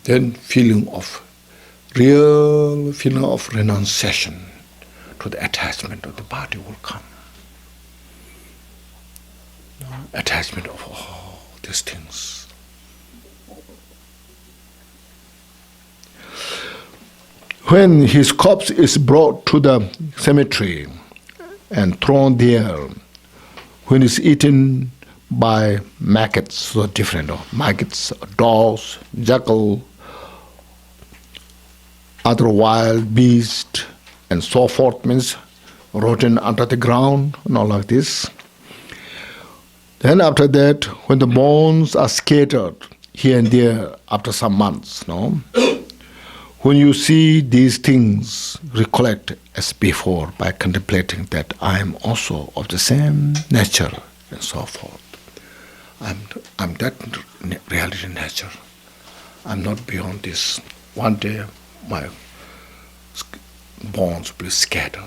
then real feeling of renunciation to the attachment of the body will come. Attachment of all these things. When his corpse is brought to the cemetery and thrown there, when it's eaten by maggots, so different, maggots, dogs, jackal, other wild beasts, and so forth, means rotten under the ground, and all like this. Then after that, when the bones are scattered here and there after some months, when you see these things, recollect as before by contemplating that I am also of the same nature and so forth. I'm that reality nature. I'm not beyond this. One day my bones will be scattered.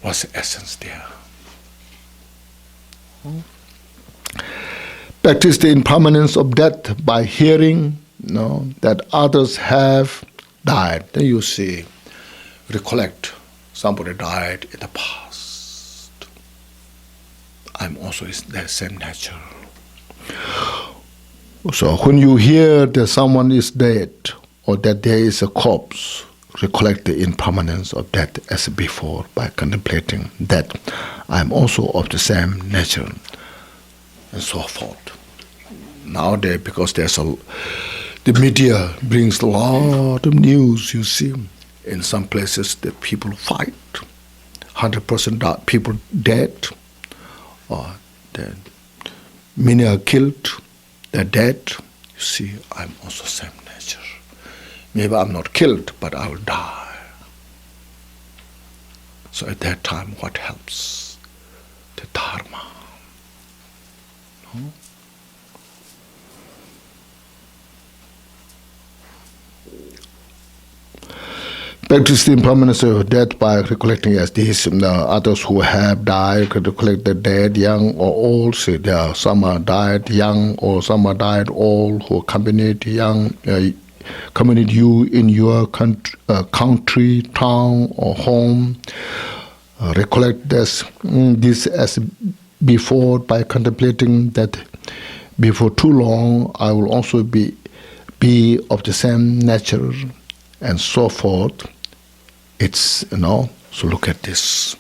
What's the essence there? Practice the impermanence of death by hearing that others have died. Then you see, recollect, somebody died in the past. I'm also the same nature. So when you hear that someone is dead or that there is a corpse, recollect the impermanence of death as before by contemplating that I'm also of the same nature and so forth. Nowadays, because the media brings a lot of news, you see. In some places that people fight, 100% people dead, or many are killed, they're dead. You see, I'm also same nature. Maybe I'm not killed, but I will die. So at that time, what helps? The Dharma. No? Practice the impermanence of death by recollecting as these others who have died, recollect the dead, young or old. See, there are some are died young or some are died old who accompanied accompanied you in your country, town or home. Recollect this as before by contemplating that before too long I will also be of the same nature and so forth. It's, so look at this.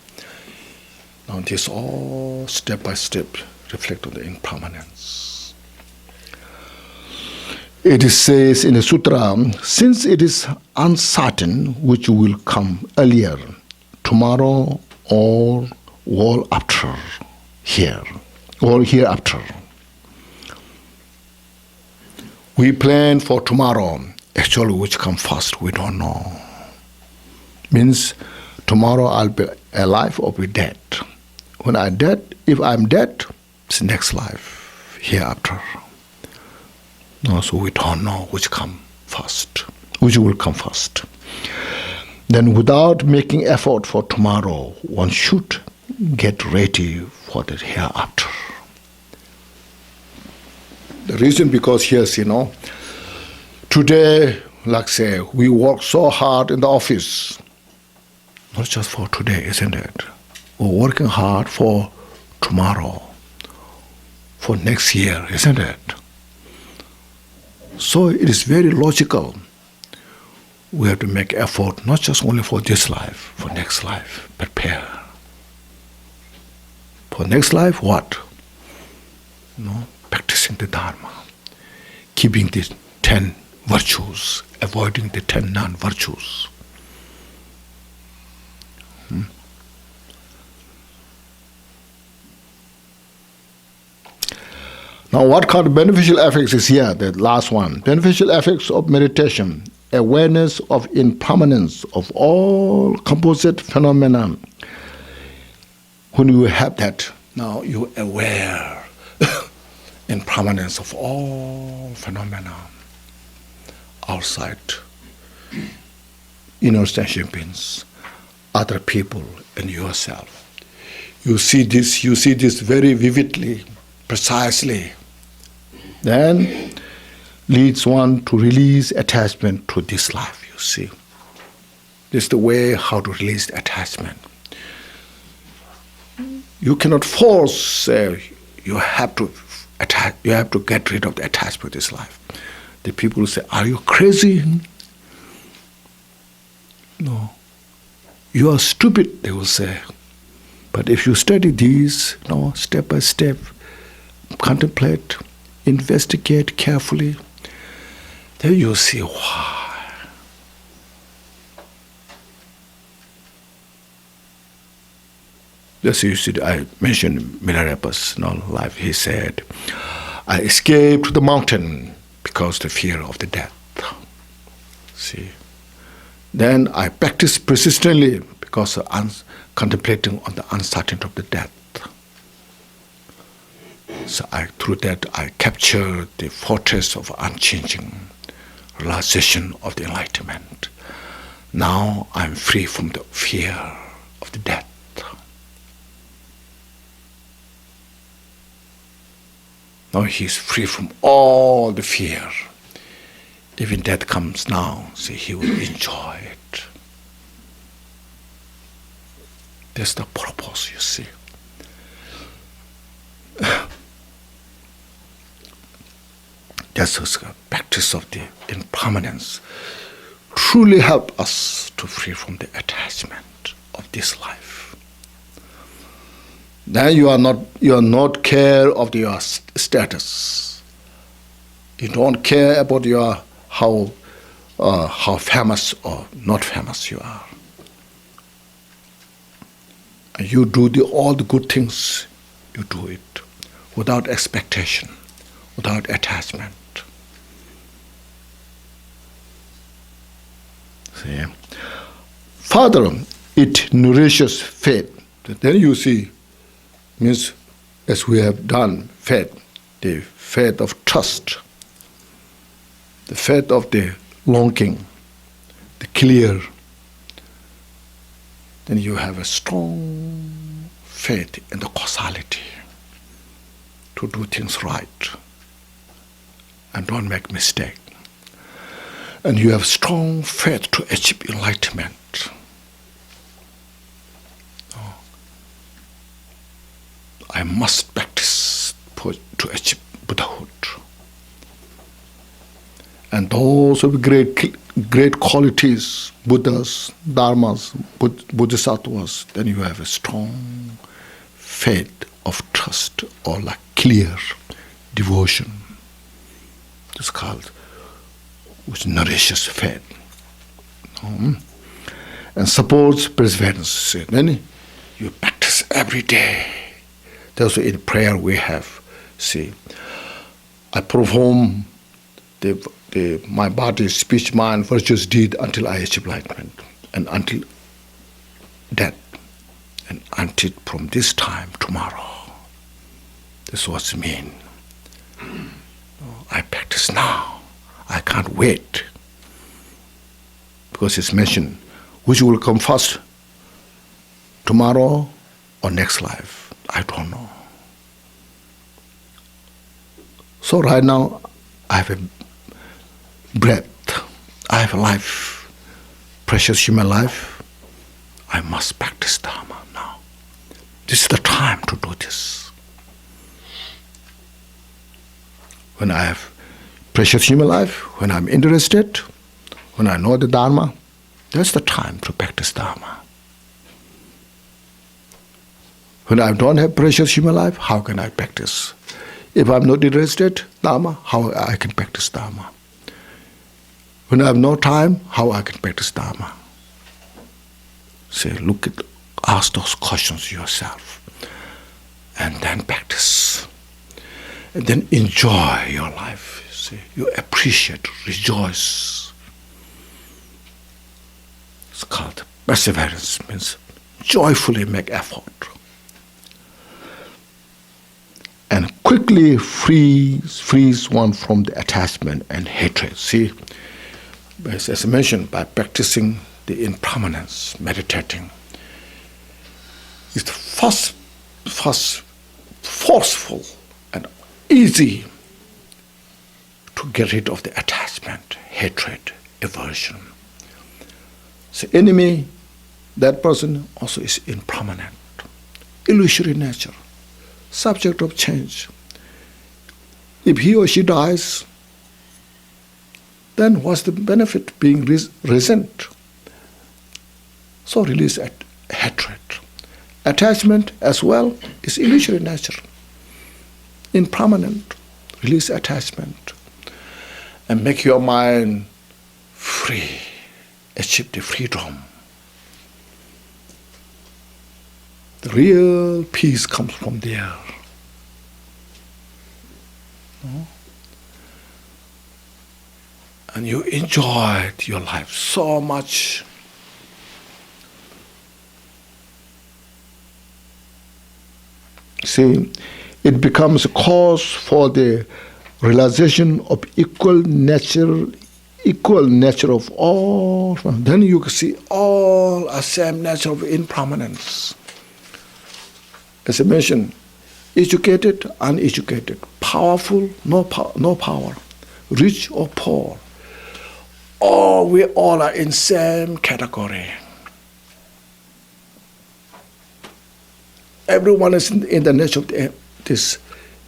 Now this all step by step reflect on the impermanence. It says in the sutra, since it is uncertain which will come earlier, tomorrow or after here, or hereafter. We plan for tomorrow, actually which come first, we don't know. Means tomorrow I'll be alive or be dead. When I'm dead, if I'm dead, it's next life, hereafter. No, so we don't know which come first, which will come first. Then without making effort for tomorrow, one should get ready for the hereafter. The reason because here's, today, like say, we work so hard in the office. Not just for today, isn't it? We're working hard for tomorrow, for next year, isn't it? So it is very logical. We have to make effort, not just only for this life, for next life, prepare. For next life, what? Practicing the Dharma, keeping the 10 virtues, avoiding the 10 non-virtues. Now, what kind of beneficial effects is here? The last one. Beneficial effects of meditation. Awareness of impermanence of all composite phenomena. When you have that, now you're aware impermanence of all phenomena outside, inner sentient beings, other people, and yourself. You see this very vividly, precisely. Then leads one to release attachment to this life, you see. This is the way how to release attachment. You cannot force, you have to get rid of the attachment to this life. The people will say, are you crazy? No. You are stupid, they will say. But if you study these, step by step, contemplate, investigate carefully, then you'll see why. Just you see, I mentioned Milarepa's life. He said, I escaped the mountain because of the fear of the death. See. Then I practiced persistently because of contemplating on the uncertainty of the death. So through that I captured the fortress of unchanging realization of the enlightenment. Now I'm free from the fear of the death. Now he's free from all the fear. Even death comes now, see, he will enjoy it. That's the purpose, you see. That's the practice of the impermanence. Truly help us to free from the attachment of this life. Then you are not care of your status. You don't care about your how famous or not famous you are. And you do all the good things. You do it without expectation, without attachment. See? Further, it nourishes faith. Then you see, means as we have done faith, the faith of trust, the faith of the longing, the clear, then you have a strong faith in the causality to do things right and don't make mistake. And you have strong faith to achieve enlightenment. I must practice to achieve Buddhahood. And those of great qualities, Buddhas, Dharmas, Bodhisattvas, then you have a strong faith of trust or like clear devotion. It's called, which nourishes faith. And supports perseverance. Then you practice every day. Also in prayer we have, see, I perform my body, speech, mind, virtuous deed until I achieve enlightenment, and until death, and until from this time tomorrow. This is what it means. I practice now. I can't wait. Because it's mentioned, which will come first, tomorrow or next life? I don't know. So right now, I have a breath, I have a life, precious human life. I must practice Dharma now. This is the time to do this. When I have precious human life, when I'm interested, when I know the Dharma, that's the time to practice Dharma. When I don't have precious human life, how can I practice? If I'm not interested, Dharma, how I can practice Dharma? When I have no time, how I can practice Dharma? Say, ask those questions yourself, and then practice. And then enjoy your life. See, you appreciate, rejoice. It's called perseverance, means joyfully make effort. And quickly frees one from the attachment and hatred. See, as I mentioned, by practicing the impermanence, meditating, is the first forceful and easy to get rid of the attachment, hatred, aversion. So enemy, that person also is impermanent, illusory nature, subject of change. If he or she dies, then what's the benefit being resent? So release hatred. Attachment as well is illusory nature, impermanent. Release attachment and make your mind free, achieve the freedom. The real peace comes from there. No? And you enjoyed your life so much. See, it becomes a cause for the realization of equal nature of all. Then you can see all are same nature of impermanence. As I mentioned, educated, uneducated, powerful, no power, rich or poor. We all are in same category. Everyone is in the nature of this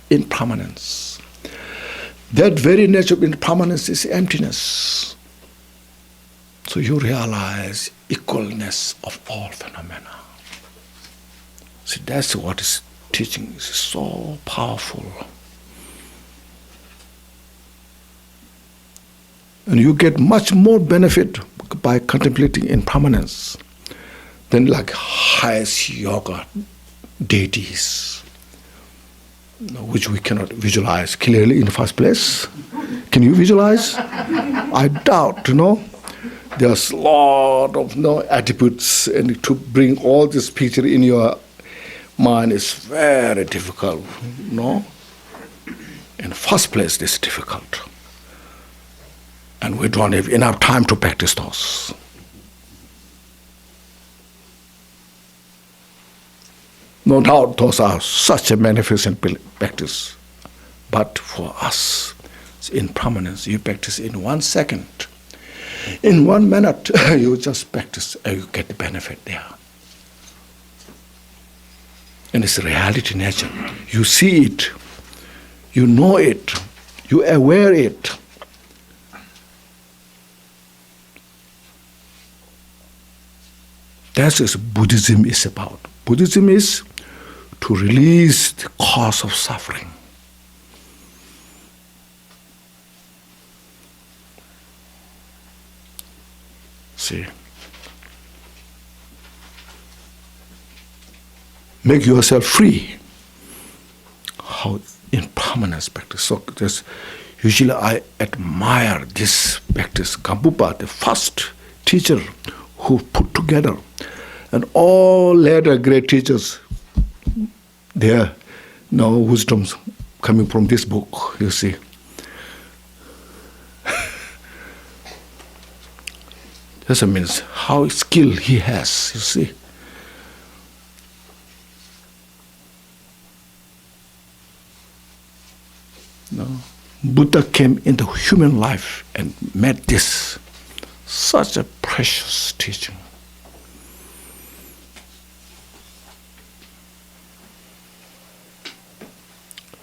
impermanence. That very nature of impermanence is emptiness. So you realize equalness of all phenomena. See, that's what is teaching is so powerful. And you get much more benefit by contemplating impermanence than like highest yoga deities, which we cannot visualize clearly in the first place. Can you visualize? I doubt, There's a lot of attributes, and to bring all this picture in your mind is very difficult, In the first place, it's difficult. And we don't have enough time to practice those. No doubt those are such a magnificent practice. But for us, it's impermanence. You practice in 1 second. In 1 minute, you just practice and you get the benefit there. And it's reality nature. You see it. You know it. You aware it. That's what Buddhism is about. Buddhism is to release the cause of suffering. See, make yourself free. How impermanence practice. So usually I admire this practice. Gambupa, the first teacher who put together, and all later great teachers, their wisdoms coming from this book, you see. That means how skill he has, you see. Buddha came into human life and met this. Such a precious teaching.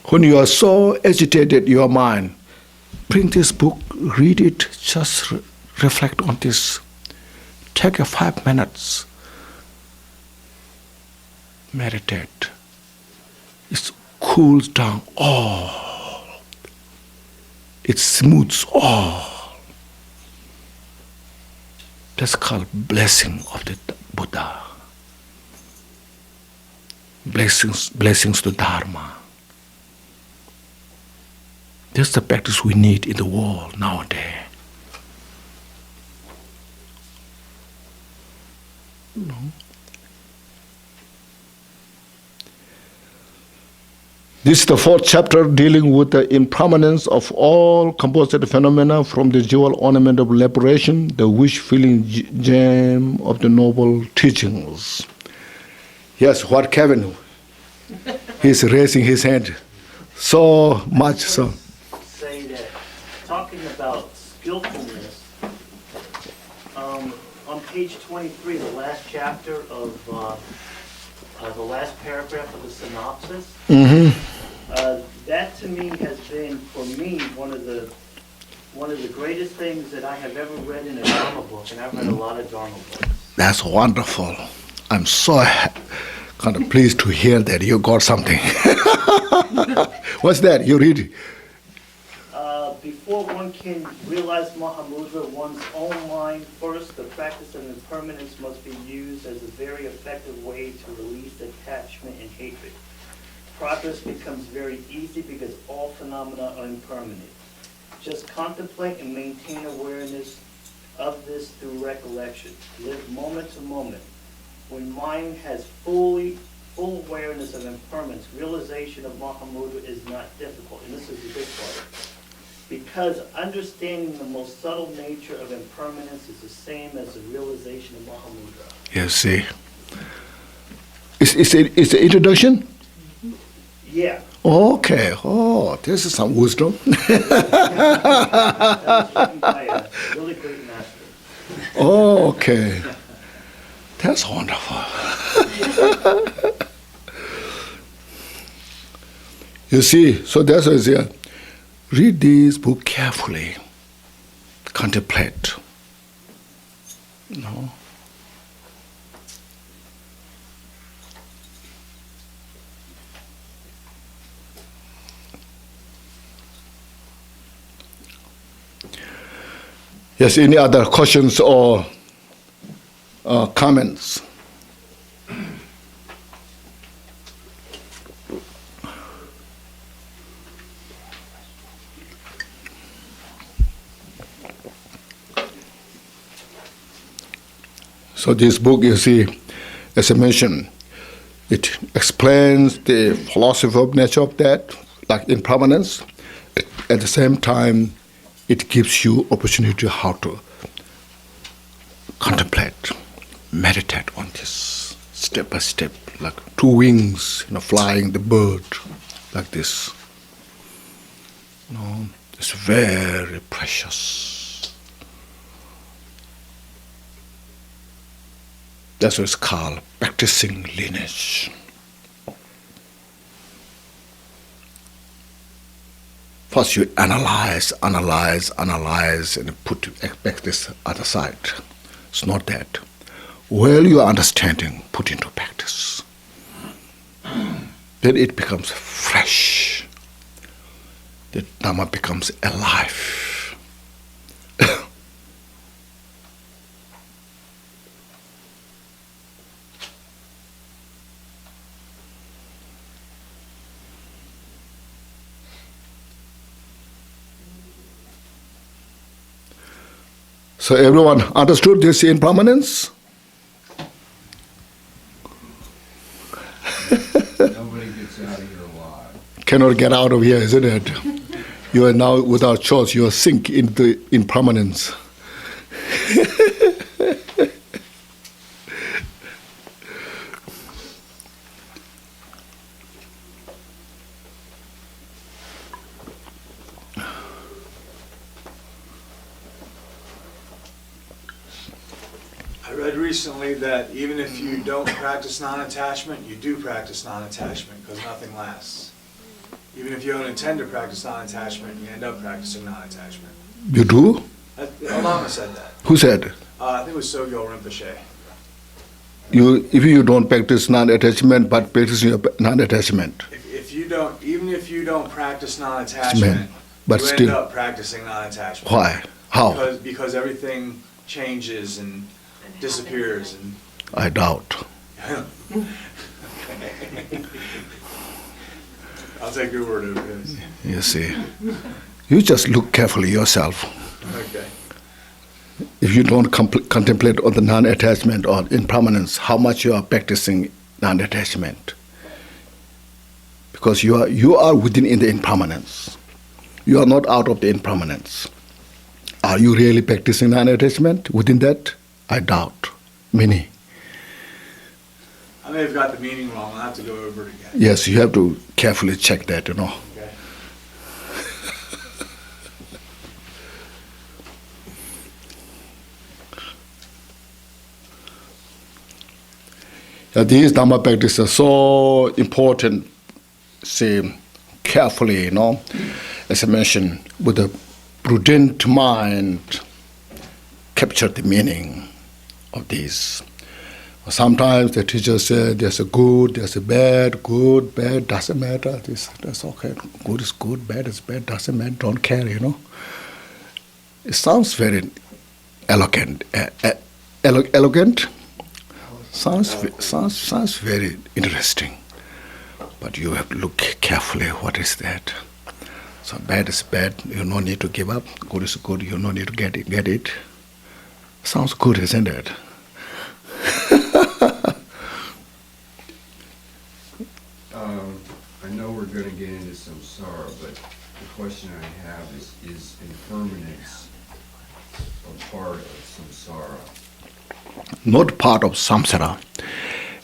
When you are so agitated, your mind, bring this book, read it, just reflect on this. Take 5 minutes. Meditate. It cools down all. It smooths all. That's called blessing of the Buddha. Blessings to Dharma. That's the practice we need in the world nowadays. This is the 4th chapter dealing with the impermanence of all composite phenomena from the jewel ornament of liberation, the wish-filling gem of the noble teachings. Yes, what Kevin? He's raising his hand so much so. Saying that, talk talking about skillfulness, on page 23, the last chapter of the last paragraph of the synopsis, that to me has been, for me, one of the greatest things that I have ever read in a Dharma book, and I've read a lot of Dharma books. That's wonderful. I'm so kind of pleased to hear that you got something. What's that? You read? Before one can realize Mahamudra, one's own mind first, the practice of impermanence must be used as a very effective way to release attachment and hatred. Progress becomes very easy because all phenomena are impermanent. Just contemplate and maintain awareness of this through recollection. Live moment to moment. When mind has full awareness of impermanence, realization of Mahamudra is not difficult. And this is the big part. Because understanding the most subtle nature of impermanence is the same as the realization of Mahamudra. You see. It's the introduction? Yeah. Okay. Oh, this is some wisdom. That was written by a really great master. Oh, okay. That's wonderful. You see, so that's why I say, read this book carefully. Contemplate. No. Yes, any other questions or comments? So this book, you see, as I mentioned, it explains the philosophy of nature of that, like impermanence. At the same time, it gives you opportunity how to contemplate, meditate on this step by step, like two wings, flying the bird, like this. It's very precious. That's what it's called, practicing lineage. First you analyze, and put back this other side. It's not that. Well, your understanding put into practice. Then it becomes fresh. The Dhamma becomes alive. So everyone understood this impermanence? Nobody gets out of here alive. Cannot get out of here, isn't it? You are now without choice. You are sink into impermanence. I read recently that even if you don't practice non-attachment, you do practice non-attachment because nothing lasts. Even if you don't intend to practice non-attachment, you end up practicing non-attachment. You do? Lama said that. Who said? I think it was Sogyo Rinpoche. If you don't practice non-attachment, but practice your non-attachment. Even if you don't practice non-attachment, but you still, end up practicing non-attachment. Why? How? Because everything changes and disappears and. I doubt. I'll take your word over this. You see, you just look carefully yourself. Okay. If you don't contemplate on the non-attachment or impermanence, how much you are practicing non-attachment? Because you are within in the impermanence. You are not out of the impermanence. Are you really practicing non-attachment within that? I doubt. Many. I may have got the meaning wrong. I'll have to go over it again. Yes, you have to carefully check that, Okay. These Dhamma practices are so important, say, carefully, as I mentioned, with a prudent mind, capture the meaning of these. Sometimes the teacher said there's a good, there's a bad, good, bad, doesn't matter. That's okay. Good is good, bad is bad, doesn't matter, don't care, It sounds very eloquent. Elegant? Sounds very interesting. But you have to look carefully, what is that? So bad is bad, you no need to give up. Good is good, you no need to get it. Sounds good, isn't it? I know we're going to get into samsara, but the question I have is impermanence a part of samsara? Not part of samsara.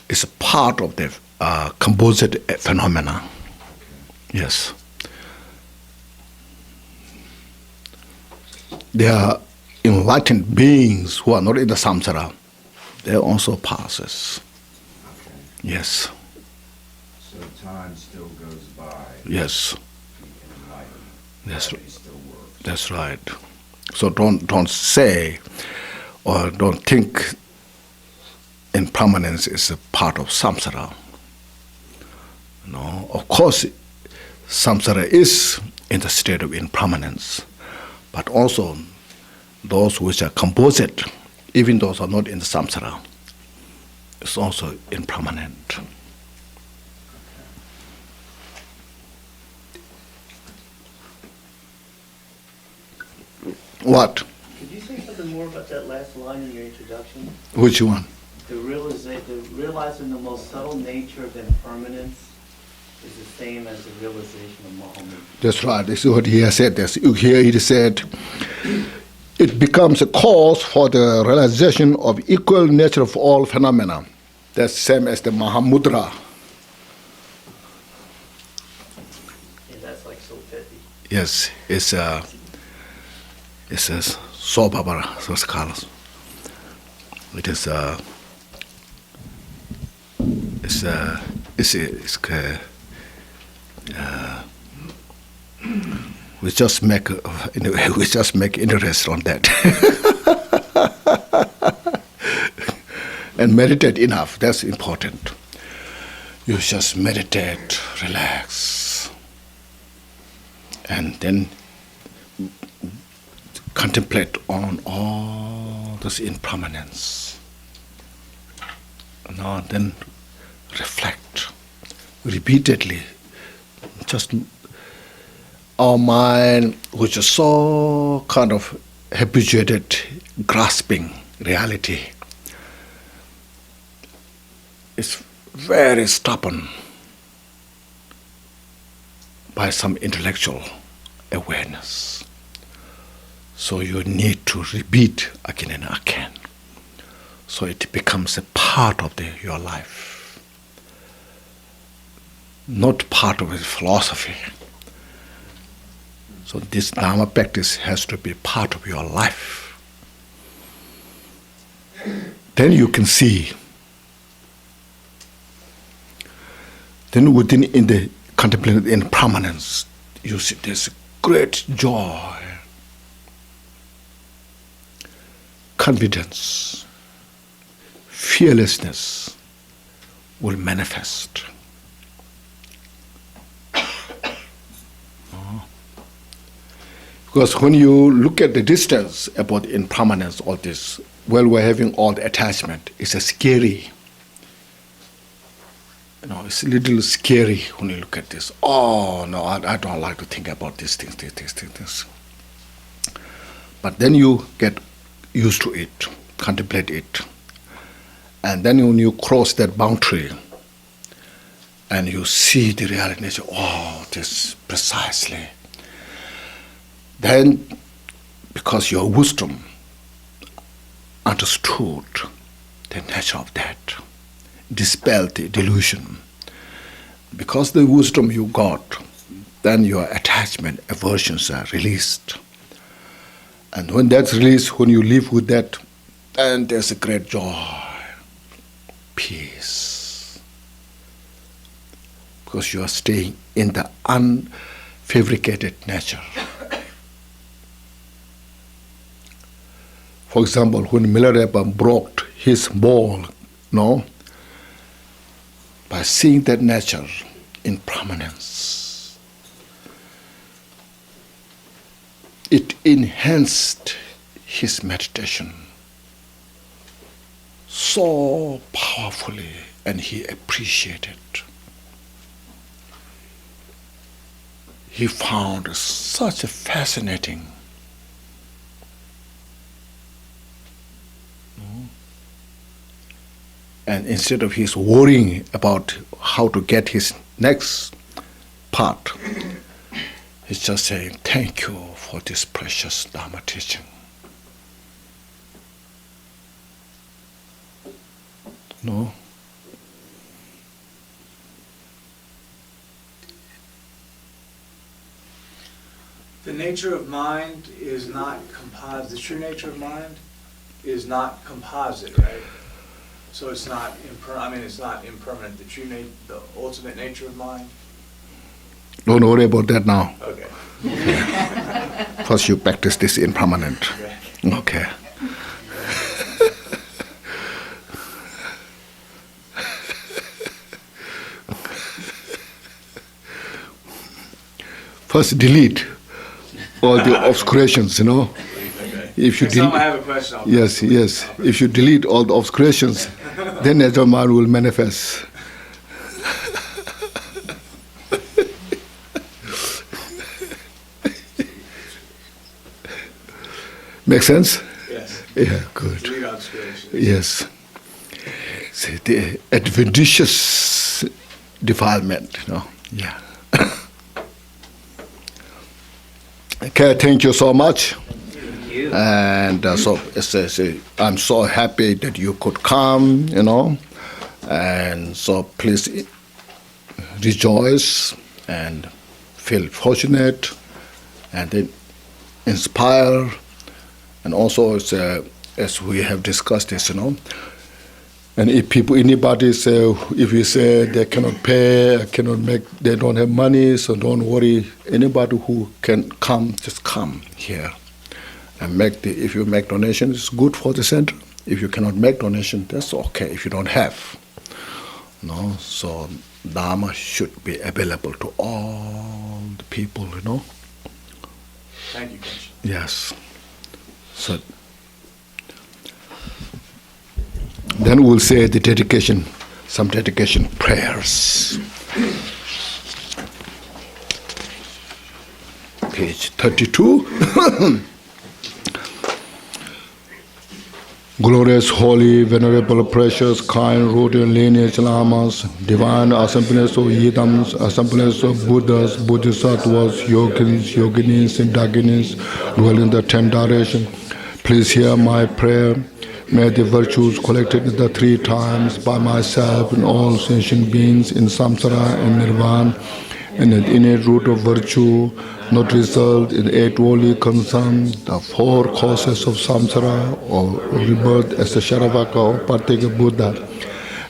It's a part of the composite phenomena. Okay. Yes. There are enlightened beings who are not in the samsara. They also passes. Okay. Yes. So time still goes by. Yes. That's Still works. That's right. So don't say or don't think impermanence is a part of samsara. No, of course, samsara is in the state of impermanence, but also those which are composite, even those are not in the samsara, is also impermanent. What? Could you say something more about that last line in your introduction? Which one? Realizing the most subtle nature of impermanence is the same as the realization of Muhammad. That's right. This is what he has said. Here it said, it becomes a cause for the realization of equal nature of all phenomena. That's same as the Mahamudra. Yeah, that's like so pithy. Yes, it's a Sobabara, so it's called. It is we just make interest on that and meditate enough. That's important. You just meditate, relax, and then contemplate on all this impermanence. Now then reflect repeatedly. Just our mind, which is so kind of habituated, grasping reality, is very stubborn by some intellectual awareness. So you need to repeat again and again. So it becomes a part of your life, not part of a philosophy. So this Dharma practice has to be part of your life. Then you can see. Then in the contemplated impermanence, you see there's great joy, confidence, fearlessness will manifest. Because when you look at the distance about impermanence, all this, well, we're having all the attachment, it's a scary. It's a little scary when you look at this. Oh, no, I don't like to think about these things. But then you get used to it, contemplate it. And then when you cross that boundary and you see the reality nature, oh, this precisely. Then, because your wisdom understood the nature of that, dispelled the delusion. Because the wisdom you got, then your attachment, aversions are released. And when that's released, when you live with that, then there's a great joy, peace. because you are staying in the unfabricated nature. For example, when Milarepa broke his ball, by seeing that nature in prominence, it enhanced his meditation so powerfully, and he appreciated. He found such a fascinating. And instead of his worrying about how to get his next part, he's just saying, thank you for this precious Dharma teaching. No? The nature of mind is not composite. The true nature of mind is not composite, right? So it's not it's not impermanent. The ultimate nature of mind. Don't worry about that now. Okay. First you practice this impermanent. Okay. First delete all the obscurations, Okay. If you Next time I have a question, I'll yes. If you delete all the obscurations, then natural mind will manifest. Make sense? Yes. Yeah, good. Delete obscurations. Yes. See, the adventitious defilement, Yeah. Okay, thank you so much. And I'm so happy that you could come, and so please rejoice and feel fortunate and then inspire. And also, as we have discussed this, and if anybody say, if you say they cannot pay, they don't have money, so don't worry. Anybody who can come, just come here. And if you make donations, it's good for the center. If you cannot make donation, that's okay if you don't have. So Dharma should be available to all the people, Thank you, Khenchen. Yes. So then we'll say the dedication, some dedication prayers. Page 32. Glorious, holy, venerable, precious, kind, rooted lineage lamas, divine assemblages of yidams, assemblages of Buddhas, Bodhisattvas, yogins, yoginis, and daginis, dwell in the 10 direction. Please hear my prayer. May the virtues collected in the 3 times by myself and all sentient beings in samsara and nirvana, and an innate root of virtue, not result in 8 worldly concerns, the 4 causes of samsara or rebirth as a Sharavaka or Partika Buddha.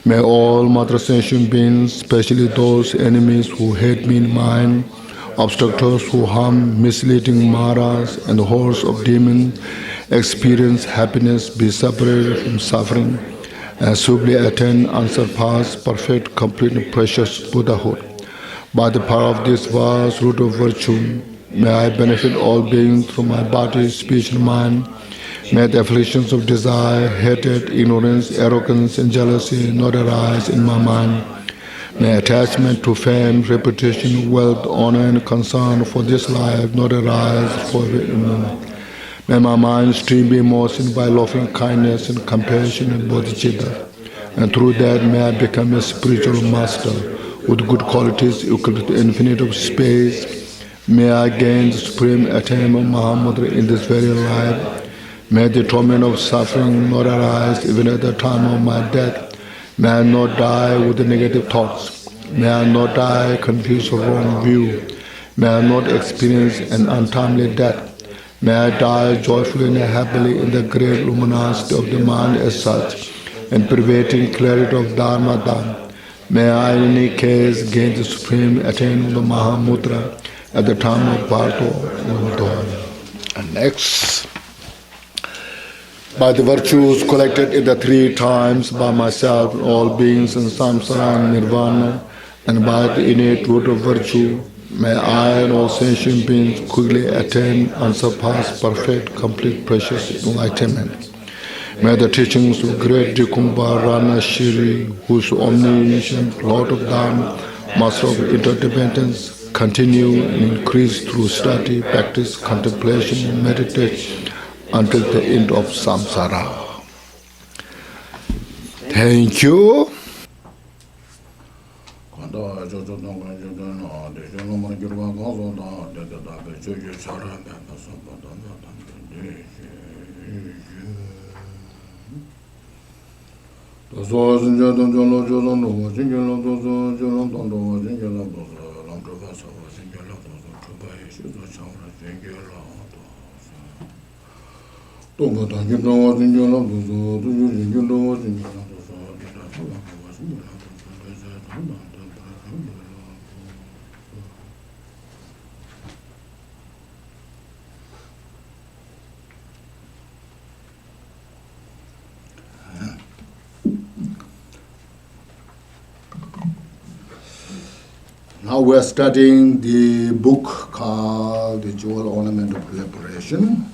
May all mother sentient beings, especially those enemies who hate me in mind, obstructors who harm, misleading maras, and the hordes of demons, experience happiness, be separated from suffering, and sublly attain unsurpassed, perfect, complete, and precious Buddhahood. By the power of this vast root of virtue, may I benefit all beings through my body, speech, and mind. May the afflictions of desire, hatred, ignorance, arrogance, and jealousy not arise in my mind. May attachment to fame, reputation, wealth, honor, and concern for this life not arise for it. May my mind stream be moistened by loving kindness and compassion and bodhicitta. And through that may I become a spiritual master with good qualities equal to the infinite of space. May I gain the supreme attainment of Mahamudra in this very life. May the torment of suffering not arise even at the time of my death. May I not die with the negative thoughts. May I not die confused or wrong view. May I not experience an untimely death. May I die joyfully and happily in the great luminosity of the mind as such, and pervading clarity of Dharma Dhan. May I in any case gain the supreme attain the Mahamudra at the time of Bardo and dawn. And next, by the virtues collected in the 3 times by myself and all beings in samsara and nirvana, and by the innate root of virtue, may I and all sentient beings quickly attain unsurpassed, perfect, complete, precious enlightenment. May the teachings of great Dikumbha Rana Shiri, who is omniscient Lord of Dharma, Master of interdependence, continue and increase through study, practice, contemplation, and meditation until the end of samsara. Thank you. Now we are studying the book called The Jewel Ornament of Liberation.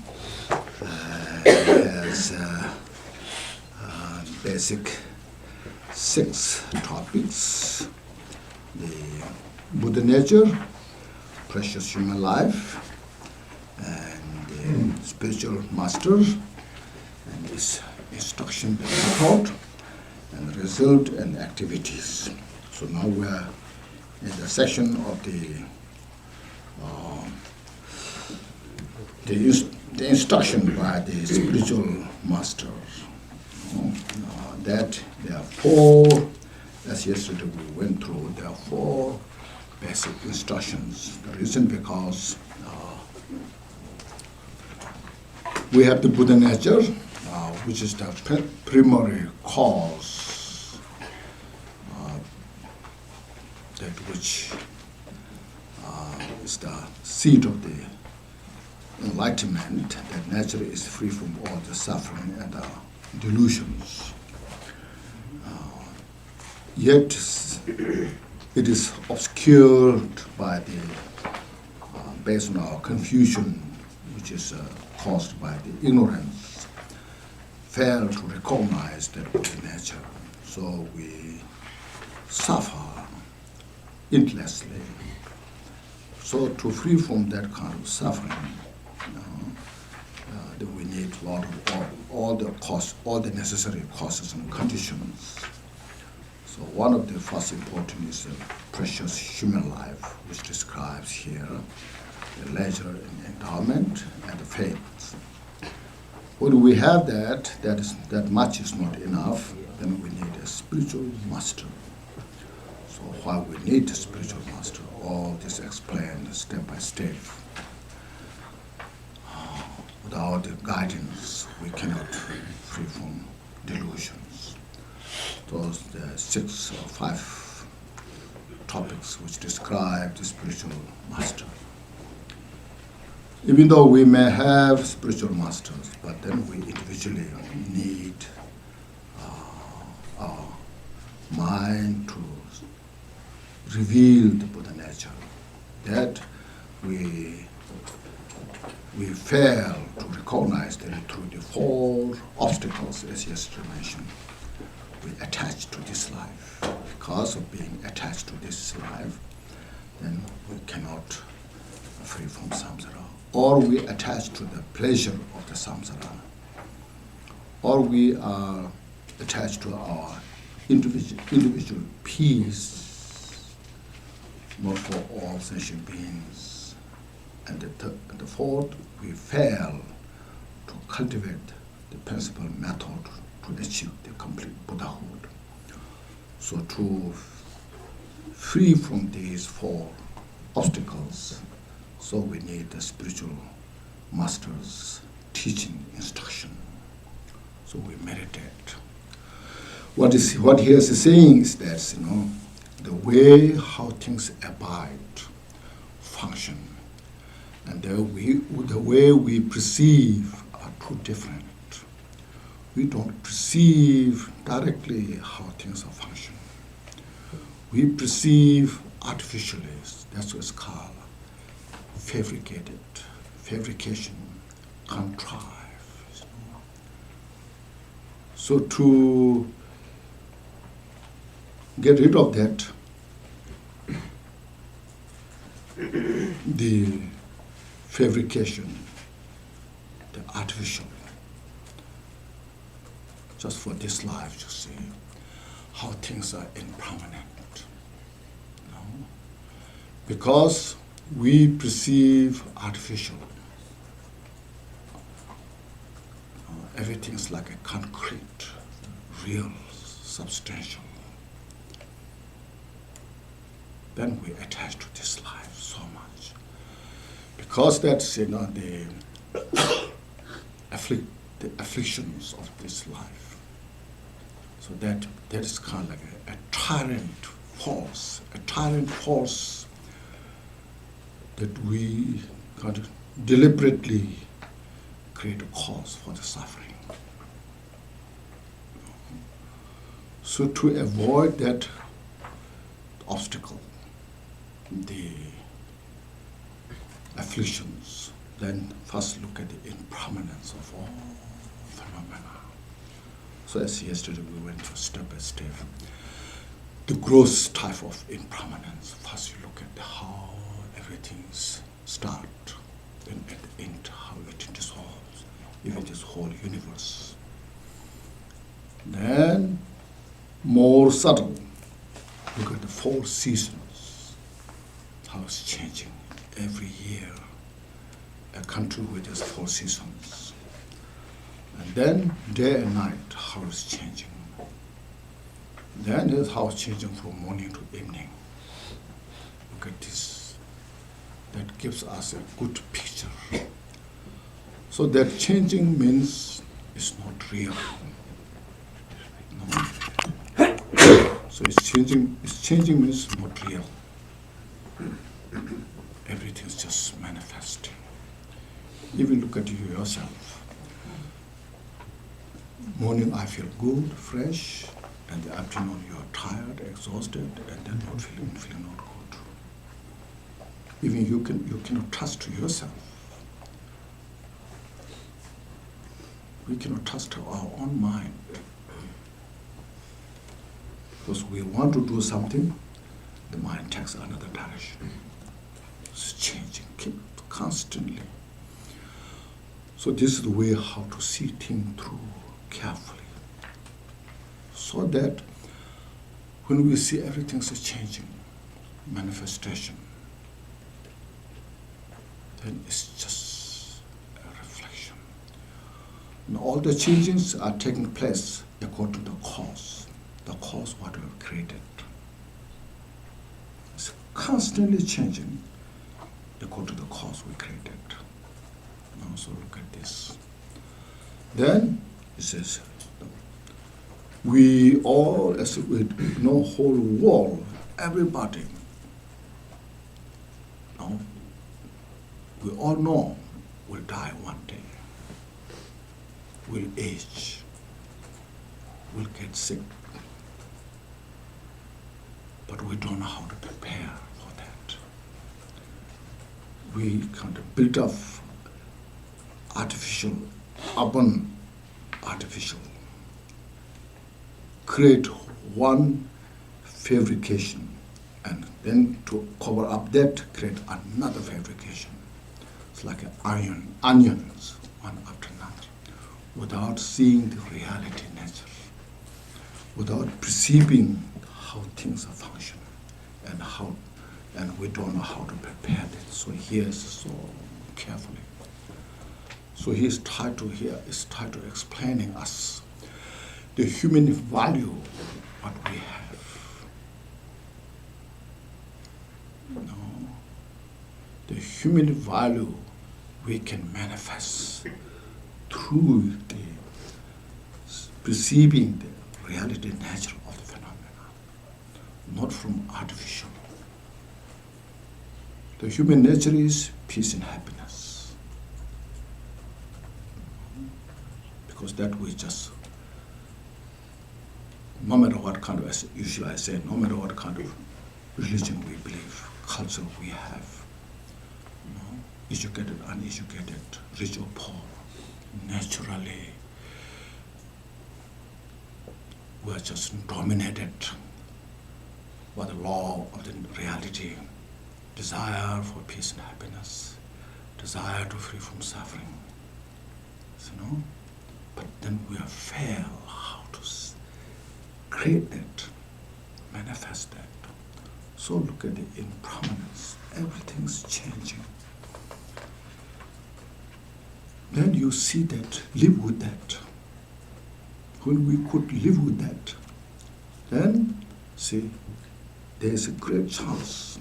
It has basic 6 topics: the Buddha nature, precious human life, and the spiritual master, and his instruction method, and result and activities. So now we are in the section of the instruction by the spiritual master. That there are 4, as yesterday we went through, there are 4 basic instructions. The reason because we have the Buddha nature, which is the primary cause, that which is the seed of the enlightenment, that nature is free from all the suffering and delusions. Yet it is obscured by the, based on our confusion, which is caused by the ignorance, fail to recognize that Buddha nature. So we suffer endlessly. So to free from that kind of suffering, then we need a lot of all the necessary causes and conditions. So one of the first important is the precious human life, which describes here the leisure and endowment and the faith. When we have that much is not enough, then we need a spiritual master. So why we need a spiritual master, all this explained step by step. Without the guidance, we cannot free from delusions. Those the 6 or 5 topics which describe the spiritual master. Even though we may have spiritual masters, but then we individually need our mind to reveal the Buddha nature. That we fail to recognize them through the 4 obstacles, as yesterday mentioned. We attach to this life. Because of being attached to this life, then we cannot free from samsara. Or we attach to the pleasure of the samsara. Or we are attached to our individual peace, not for all sentient beings. And the 4th, we fail to cultivate the principal method to achieve the complete Buddhahood. So to free from these 4 obstacles, so we need the spiritual master's teaching, instruction. So we meditate. what he is saying is that, the way how things abide, function, and the way we perceive are two different. We don't perceive directly how things are functioning. We perceive artificially. That's what it's called fabrication, contrive. So to get rid of that, the fabrication, the artificial, just for this life, you see, how things are impermanent. Because we perceive artificial. Everything's like a concrete, real, substantial. Then we attach to this life so much. Because that's, the afflictions of this life. So that is kind of like a tyrant force that we kind of deliberately create a cause for the suffering. So to avoid that obstacle, the afflictions, then first look at the impermanence of all phenomena. So as yesterday we went through step by step, the gross type of impermanence. First you look at how everything's start, and at the end how it dissolves, even this whole universe. Then more subtle, look at the 4 seasons, how it's changing every year. A country with its 4 seasons. And then day and night, how it's changing. Then is how it's changing from morning to evening. Look at this. That gives us a good picture. So that changing means it's not real. No. So it's changing means not real. Everything's just manifesting. Even look at you yourself. Morning I feel good, fresh, and the afternoon you're tired, exhausted, and then not feeling not good. Even you cannot trust to yourself. We cannot trust our own mind. Because we want to do something, the mind takes another direction. It's changing, keep constantly. So this is the way how to see things through carefully. So that when we see everything's changing, manifestation, then it's just a reflection. And all the changes are taking place according to the cause what we have created. It's constantly changing according to the cause we created. Now, so look at this. Then it says, we all, as we know, whole world, everybody, we all know will die one day, will age, will get sick, but we don't know how to prepare for that. We kind of built up artificial, create one fabrication, and then to cover up that, create another fabrication. It's like onions, one after another, without seeing the reality nature, without perceiving how things are functioning, and we don't know how to prepare that. So he is so carefully. So he's trying to explaining us the human value what we have. The human value we can manifest through the perceiving the reality nature of the phenomena, not from artificial. The human nature is peace and happiness. Because that we just, no matter what kind of, as usually I say, no matter what kind of religion we believe, culture we have, educated, uneducated, rich or poor, naturally we are just dominated by the law of the reality, desire for peace and happiness, desire to free from suffering. But then we have failed how to create that, manifest that. So look at the impermanence. Everything's changing. Then you see that, live with that. When we could live with that, then see, there is a great chance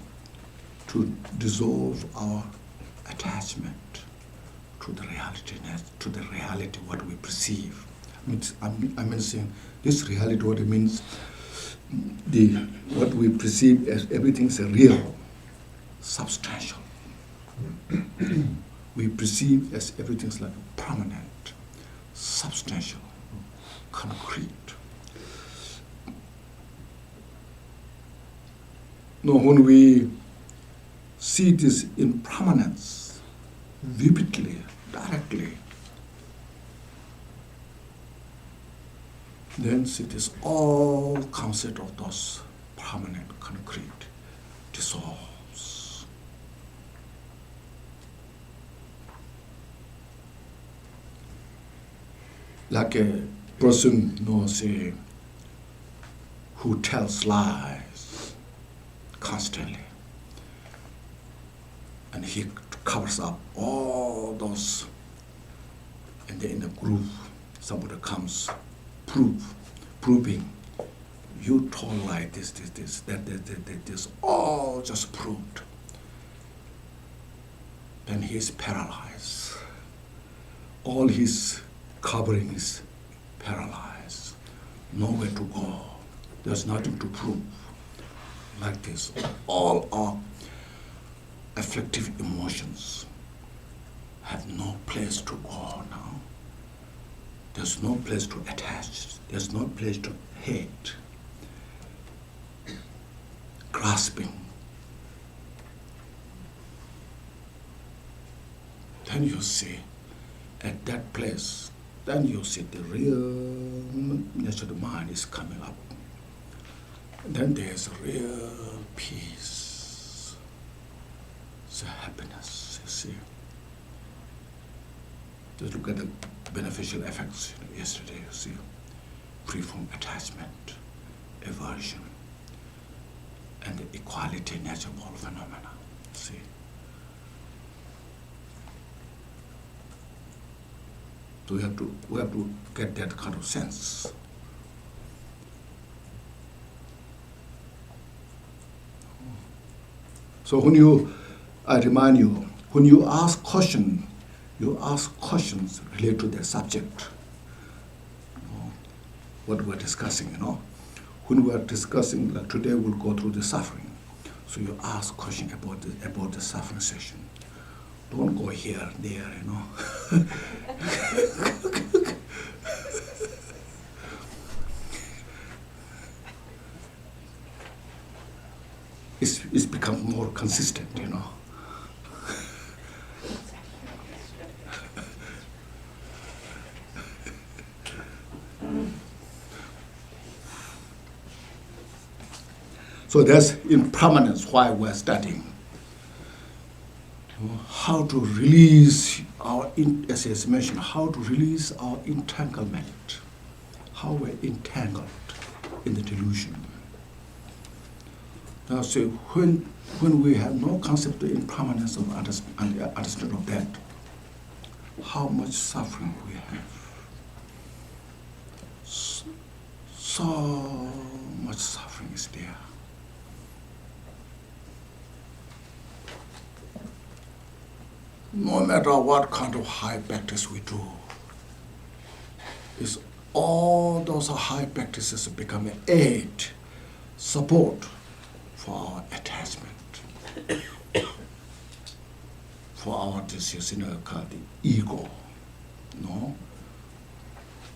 to dissolve our attachment to the reality, what we perceive. I mean saying this reality, what it means, what we perceive as everything is real, substantial. We perceive as everything's like permanent, substantial, concrete. Now, when we see this impermanence vividly, directly, then see this all concept of those permanent, concrete dissolves. Like a person, say, who tells lies constantly, and he covers up all those, and then in the group, somebody comes, proving, you told like this, this, all just proved. Then he is paralyzed. All his covering is paralyzed. Nowhere to go. There's nothing to prove. Like this, all our afflictive emotions have no place to go now. There's no place to attach. There's no place to hate, grasping. Then you see, at that place, then you see the real nature of the mind is coming up. Then there's real peace, it's a happiness, you see. Just look at the beneficial effects yesterday, you see. Free from attachment, aversion, and the equality nature of all phenomena, see. So we have to get that kind of sense. So I remind you, when you ask questions related to the subject. What we're discussing, When we are discussing, like today we'll go through the suffering. So you ask questions about the suffering session. Don't go here and there, It's become more consistent, So that's impermanence why we're studying. How to release as is mentioned, how to release our entanglement, how we're entangled in the delusion. Now, so when we have no concept of impermanence of understanding of that, how much suffering we have. So much suffering is there. No matter what kind of high practice we do, it's all those high practices become an aid, support for our attachment, for our disease, called the ego, no?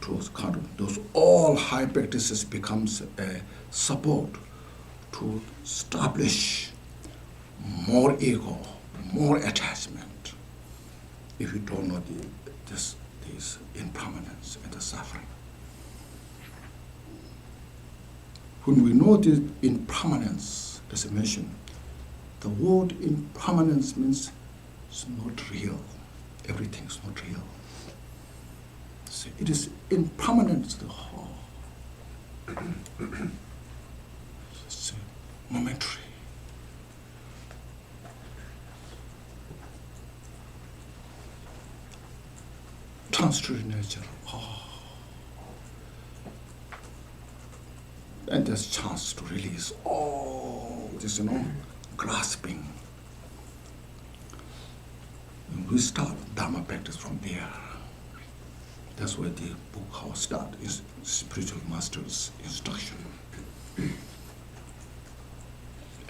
To kind of those all high practices becomes a support to establish more ego, more attachment. If you don't know this impermanence and the suffering. When we know this impermanence, as I mentioned, the word impermanence means it's not real. Everything is not real. See, it is impermanent to the whole. It's momentary. Transitory nature. And there's chance to release all this, grasping. And we start Dharma practice from there. That's where the book how start is spiritual master's instruction.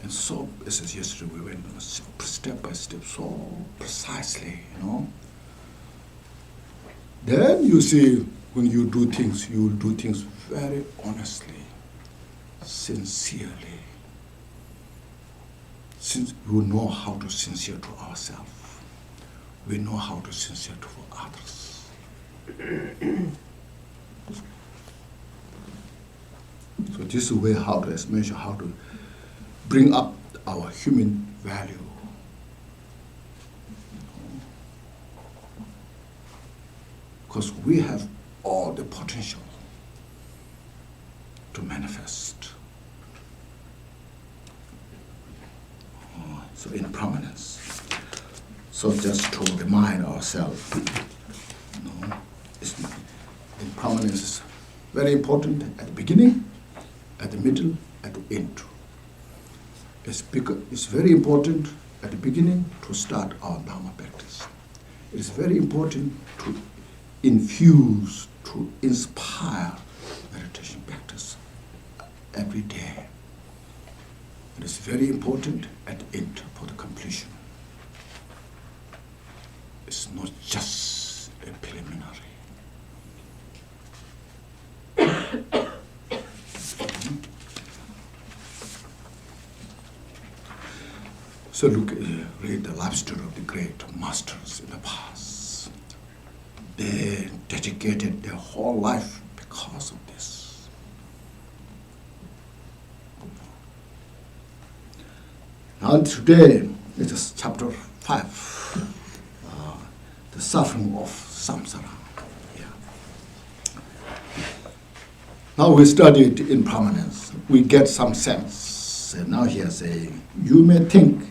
And so, as yesterday we went step by step, so precisely, Then you see, when you do things, you will do things very honestly, sincerely. Since we know how to sincere to ourselves, we know how to sincere to others. So this is a way how to measure, how to bring up our human value. Because we have all the potential to manifest. So impermanence. So just to remind ourselves, impermanence is very important at the beginning, at the middle, at the end. It's very important at the beginning to start our Dharma practice. It is very important to infuse, to inspire meditation practice every day. It is very important at the end for the completion. It's not just a preliminary. So read the life story of the great masters in the past. They dedicated their whole life because of this. Now today, it is chapter 5, the suffering of samsara. Yeah. Now we studied impermanence. We get some sense. And now here saying, you may think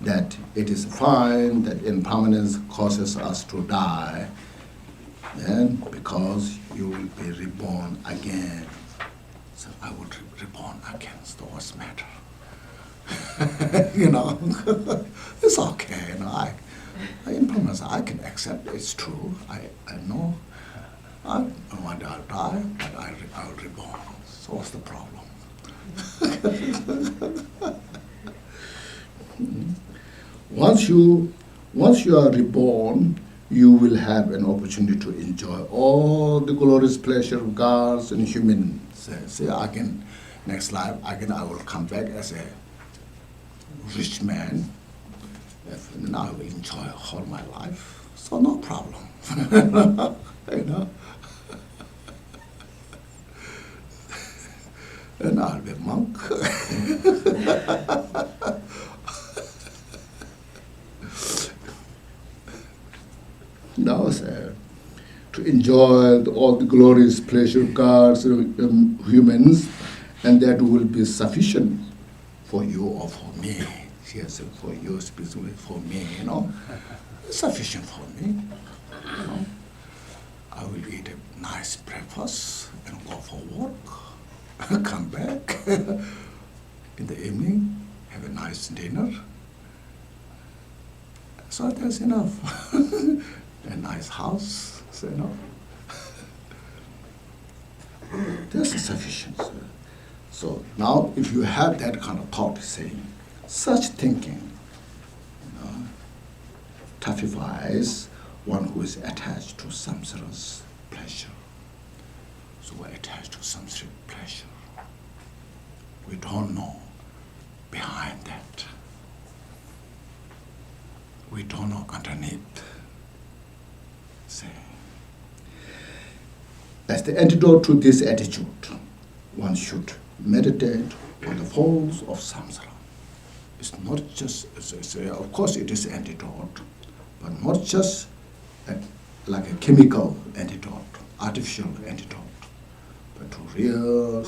that it is fine that impermanence causes us to die, and because you will be reborn again. So I will be reborn again, so what's the matter? It's okay. Impermanence, I can accept it's true. I know. One day I'll die, but I will reborn. So what's the problem? Once you are reborn, you will have an opportunity to enjoy all the glorious pleasure of gods and humans. Say again, next life, again I will come back as a rich man. And I will enjoy all my life. So no problem. And I'll be a monk. Now, to enjoy all the glorious pleasure of gods, humans, and that will be sufficient for you or for me. Yes, for you, especially for me, sufficient for me. I will eat a nice breakfast and go for work, come back in the evening, have a nice dinner. So that's enough. A nice house, so enough. That's sufficient. So now, if you have that kind of thought, saying, such thinking, toughifies one who is attached to samsara's pleasure. So we're attached to samsaric pleasure. We don't know behind that. We don't know underneath. Say, as the antidote to this attitude, one should meditate on the falls of samsara. It's not just, of course it is antidote, but not just like a chemical antidote, artificial antidote, but to real